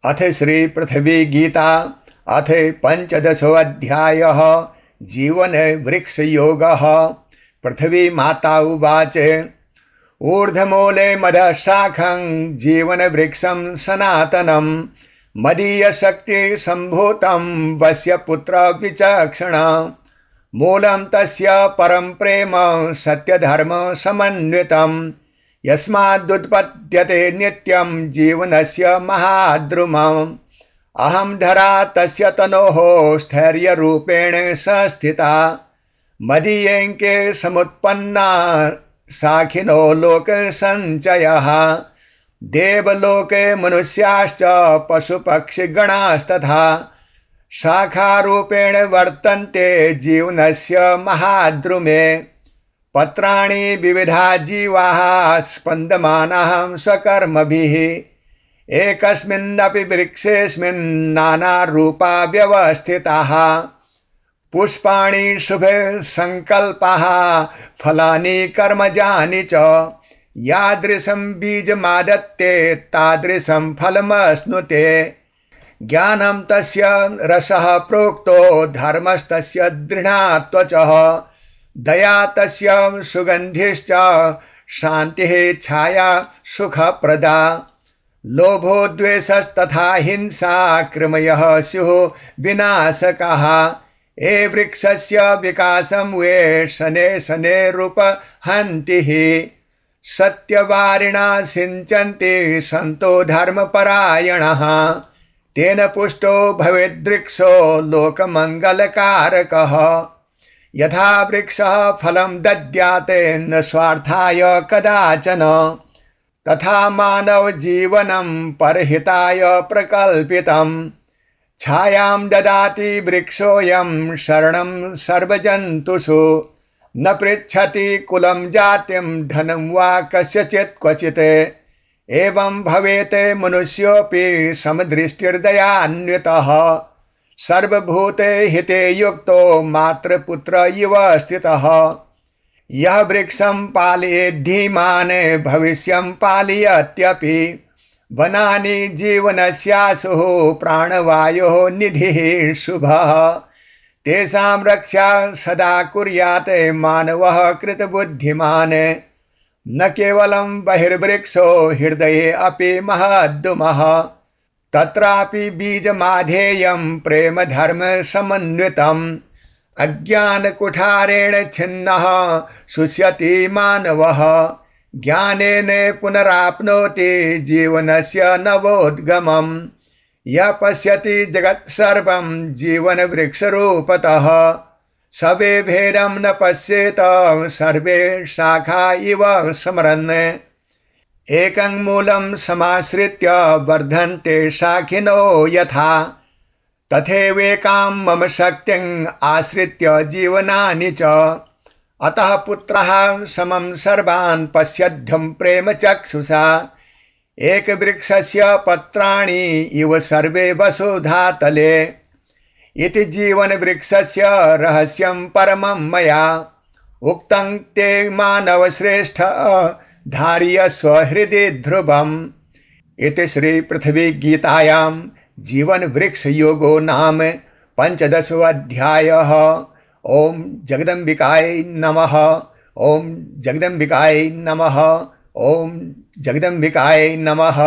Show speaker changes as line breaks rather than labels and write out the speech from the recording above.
अथ श्री पृथ्वी गीता अथ पंचदशोऽध्यायः जीवन वृक्ष योगः। पृथ्वी माता उवाच ऊर्ध्वमूले मदशाखं जीवन वृक्षं सनातनं मदीय शक्ति संभूतं वस्य पुत्र विचक्षण मूलं तस्य परं प्रेम सत्यधर्म समन्वितं यस्मादुत्पद्यते नित्यं जीवनस्य महाद्रुमम् अहं धरा तस्य तनोः स्थैर्यरूपेण संस्थिता मदीयैके समुत्पन्ना साखिनो लोकसञ्चयः देवलोके मनुष्याश्च पशुपक्षिगणास्तथा शाखारूपेण वर्तन्ते जीवनस्य महाद्रुमे पत्राणि विविधा जीवाः स्पन्दमानाः स्वकर्मभिः एकस्मिन्नपि वृक्षेऽस्मिन् नानारूपा व्यवस्थिताः पुष्पाणि शुभे संकल्पाः फलानि कर्मजानि च यादृशं बीजमादत्ते तादृशं फलमश्नुते ज्ञानं तस्य रसः प्रोक्तो धर्मस्तस्य दृढत्वचः दया तस्य सुगन्धिश्च शान्तिः छाया सुखप्रदा लोभो द्वेषस्तथा हिंसा कृमयः स्युः विनाशकाः ये वृक्षस्य विकासं वे शने शनेरुपहन्ति सत्यवारिणा सिञ्चन्ति सन्तो धर्मपरायणः तेन पुष्टो भवेद्वृक्षो लोकमङ्गलकारकः यथा वृक्षः फलं दद्याते न स्वार्थाय कदाचन तथा मानव जीवनं परहिताय प्रकल्पितं छायां ददाति वृक्षोऽयं शरणं सर्वजन्तुषु न पृच्छति कुलं जातिं धनं वा कस्यचित् क्वचित् एवं भवेत् मनुष्योऽपि समदृष्टिर्दयान्वितः सर्वभूते हिते युक्तो मातृपुत्र इव स्थितः यः वृक्षं पालयेत् धीमान् भविष्यं पालयत्यपि वनानि जीवनस्यासुः प्राणवायोः निधिः शुभः तेषां रक्षा सदा कुर्यात् मानवः कृतबुद्धिमान् न केवलं बहिर्वृक्षो हृदये अपि महद्दुमः तत्रापि बीजमाधेयं प्रेम धर्म समन्वितम् अज्ञानकुठारेण छिन्नः शुष्यति मानवः ज्ञानेन पुनराप्नोति जीवनस्य नवोद्गमम् यः पश्यति जगत् सर्वं जीवनवृक्षरूपतः सवे भेदं न पश्येत सर्वे शाखा इव स्मरन् एकं मूलं समाश्रित्य वर्धन्ते शाखिनो यथा तथैवेकां मम शक्तिं आश्रित्य जीवनानि च अतः पुत्रः समं सर्वान् पश्यध्यं प्रेम चक्षुषा एकवृक्षस्य पत्राणि इव सर्वे वसुधातले इति जीवनवृक्षस्य रहस्यं परमं मया उक्तं ते मानवश्रेष्ठ धारयस्व हृदि ध्रुवम् इति श्री पृथ्वी गीतायां जीवन वृक्ष योगो नाम पंचदशोऽध्यायः। ओम जगदम्बिकाय नमः। ओम जगदम्बिकाय नमः। ओम जगदम्बिकाय नमः।